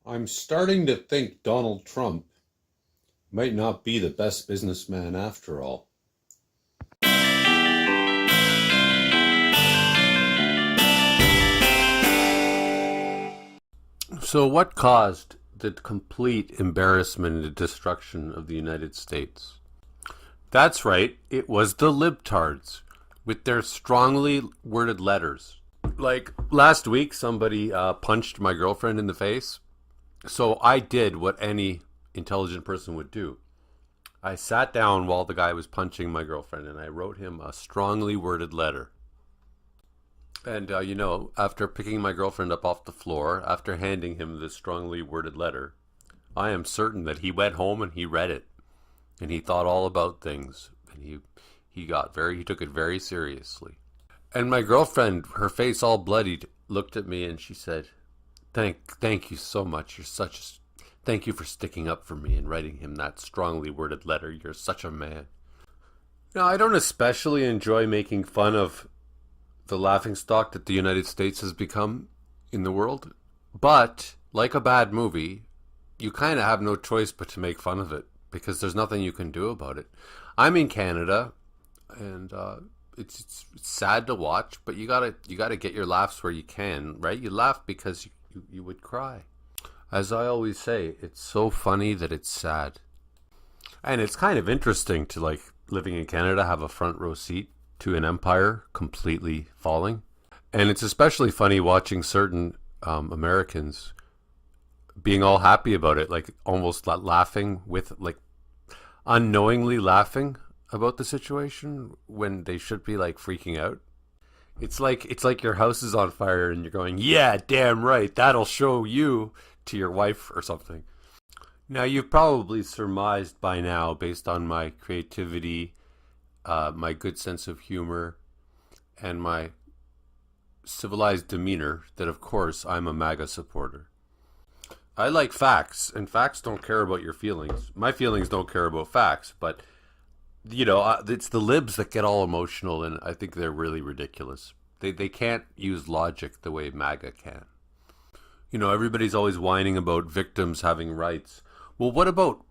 I'm starting to think Donald Trump might not be the best businessman after all. So, what caused the complete embarrassment and destruction of the United States? That's right, it was the libtards with their strongly worded letters. Like last week, somebody punched my girlfriend in the face. So I did what any intelligent person would do. I sat down while the guy was punching my girlfriend and I wrote him a strongly worded letter. And, after picking my girlfriend up off the floor, after handing him this strongly worded letter, I am certain that he went home and he read it. And he thought all about things. And he took it very seriously. And my girlfriend, her face all bloodied, looked at me and she said, Thank you so much. Thank you for sticking up for me and writing him that strongly worded letter. You're such a man. Now, I don't especially enjoy making fun of the laughingstock that the United States has become in the world. But, like a bad movie, you kind of have no choice but to make fun of it because there's nothing you can do about it. I'm in Canada, and it's sad to watch, but you gotta get your laughs where you can, right? You laugh because you would cry. As I always say, it's so funny that it's sad. And it's kind of interesting to, like, living in Canada, have a front row seat to an empire completely falling. And it's especially funny watching certain Americans being all happy about it, like almost laughing with, like, unknowingly laughing about the situation when they should be, like, freaking out. It's like your house is on fire and you're going, yeah, damn right, that'll show you, to your wife or something. Now, you've probably surmised by now, based on my creativity, my good sense of humor, and my civilized demeanor, that of course I'm a MAGA supporter. I like facts, and facts don't care about your feelings. My feelings don't care about facts, but it's the libs that get all emotional, and I think they're really ridiculous. They can't use logic the way MAGA can. Everybody's always whining about victims having rights. Well, what about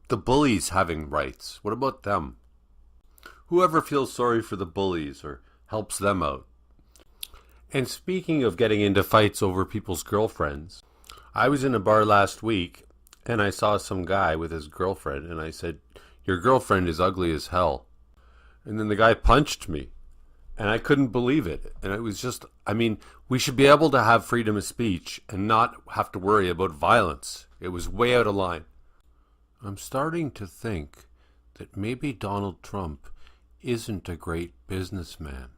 the bullies having rights? What about them? Whoever feels sorry for the bullies or helps them out. And speaking of getting into fights over people's girlfriends, I was in a bar last week and I saw some guy with his girlfriend and I said, "Your girlfriend is ugly as hell." And then the guy punched me and I couldn't believe it. And it was just, we should be able to have freedom of speech and not have to worry about violence. It was way out of line. I'm starting to think that maybe Donald Trump isn't a great businessman.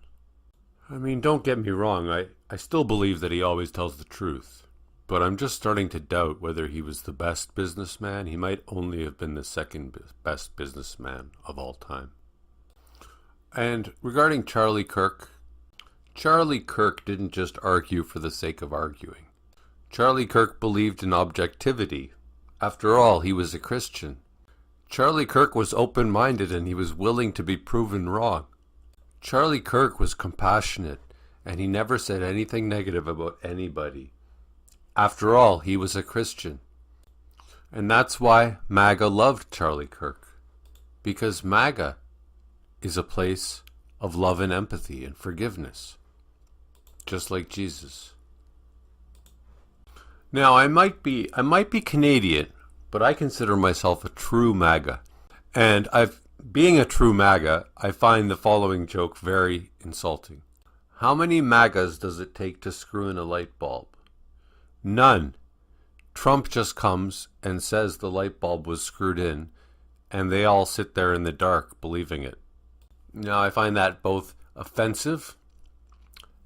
Don't get me wrong, I still believe that he always tells the truth. But I'm just starting to doubt whether he was the best businessman. He might only have been the second best businessman of all time. And regarding Charlie Kirk didn't just argue for the sake of arguing. Charlie Kirk believed in objectivity. After all, he was a Christian. Charlie Kirk was open-minded and he was willing to be proven wrong. Charlie Kirk was compassionate and he never said anything negative about anybody. After all, he was a Christian. And that's why MAGA loved Charlie Kirk. Because MAGA is a place of love and empathy and forgiveness. Just like Jesus. Now, I might be Canadian, but I consider myself a true MAGA. And being a true MAGA, I find the following joke very insulting. How many MAGAs does it take to screw in a light bulb? None. Trump just comes and says the light bulb was screwed in, and they all sit there in the dark believing it. Now, I find that both offensive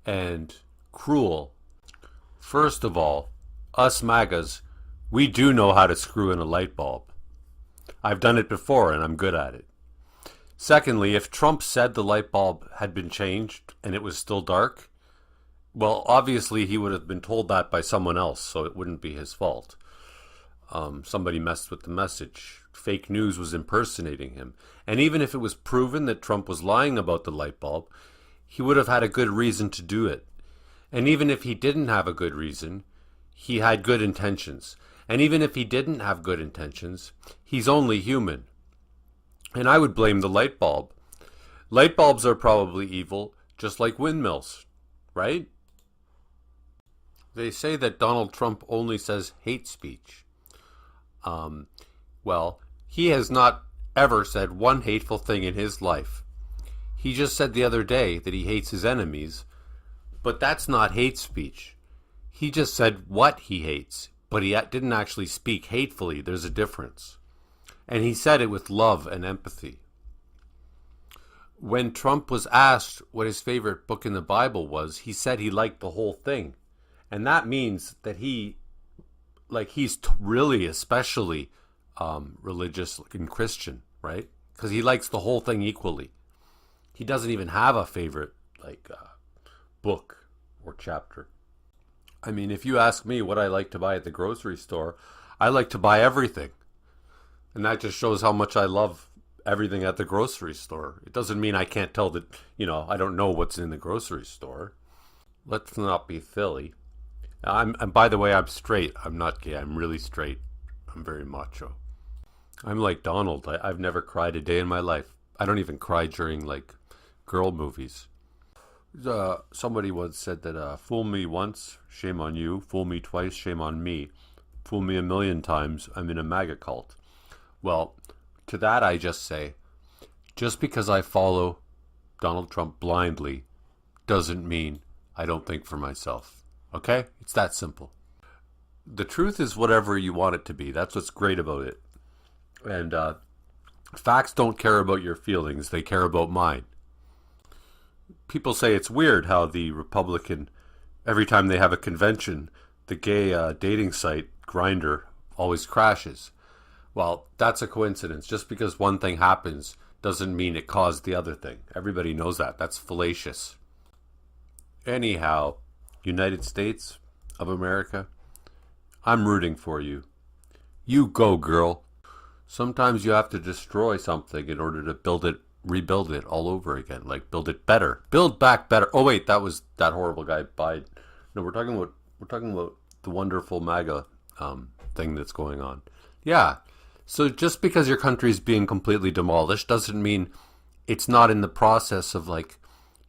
and cruel. First of all, us MAGAs, we do know how to screw in a light bulb. I've done it before and I'm good at it. Secondly, if Trump said the light bulb had been changed and it was still dark, well, obviously he would have been told that by someone else, so it wouldn't be his fault. Somebody messed with the message. Fake news was impersonating him. And even if it was proven that Trump was lying about the light bulb, he would have had a good reason to do it. And even if he didn't have a good reason, he had good intentions. And even if he didn't have good intentions, he's only human. And I would blame the light bulb. Light bulbs are probably evil, just like windmills, right? They say that Donald Trump only says hate speech. Well, he has not ever said one hateful thing in his life. He just said the other day that he hates his enemies, but that's not hate speech. He just said what he hates, but he didn't actually speak hatefully. There's a difference. And he said it with love and empathy. When Trump was asked what his favorite book in the Bible was, he said he liked the whole thing. And that means that he's really especially religious and Christian, right? Because he likes the whole thing equally. He doesn't even have a favorite book or chapter. I mean, if you ask me what I like to buy at the grocery store, I like to buy everything. And that just shows how much I love everything at the grocery store. It doesn't mean I can't tell that, I don't know what's in the grocery store. Let's not be silly. And by the way, I'm straight. I'm not gay. I'm really straight. I'm very macho. I'm like Donald. I've never cried a day in my life. I don't even cry during girl movies. Somebody once said that fool me once, shame on you. Fool me twice, shame on me. Fool me 1,000,000 times, I'm in a MAGA cult. Well, to that I just say, just because I follow Donald Trump blindly doesn't mean I don't think for myself. Okay? It's that simple. The truth is whatever you want it to be. That's what's great about it. And facts don't care about your feelings. They care about mine. People say it's weird how the Republican, every time they have a convention, the gay dating site, Grindr, always crashes. Well, that's a coincidence. Just because one thing happens doesn't mean it caused the other thing. Everybody knows that. That's fallacious. Anyhow, United States of America, I'm rooting for you. You go, girl. Sometimes you have to destroy something in order to rebuild it all over again. Build it better. Build back better. Oh wait, that was that horrible guy Biden. No, we're talking about the wonderful MAGA thing that's going on. Yeah. So just because your country's being completely demolished doesn't mean it's not in the process of like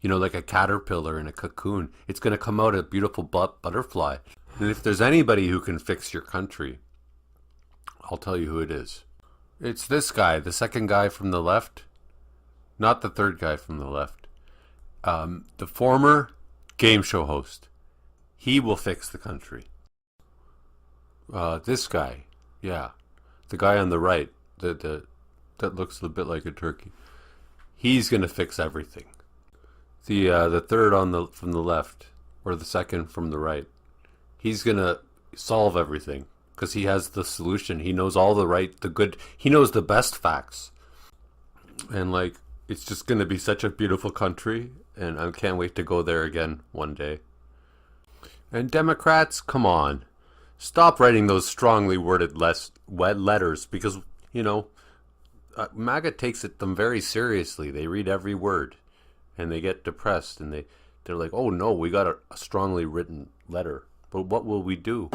a caterpillar in a cocoon. It's going to come out a beautiful butterfly. And if there's anybody who can fix your country, I'll tell you who it is. It's this guy, the second guy from the left, not the third guy from the left. The former game show host. He will fix the country. This guy, yeah. The guy on the right, that looks a bit like a turkey. He's going to fix everything. The third from the left, or the second from the right, he's going to solve everything because he has the solution. He knows all the good. He knows the best facts. And it's just going to be such a beautiful country, and I can't wait to go there again one day. And Democrats, come on. Stop writing those strongly worded letters because, MAGA takes them very seriously. They read every word and they get depressed and they're like, oh no, we got a strongly written letter. But what will we do?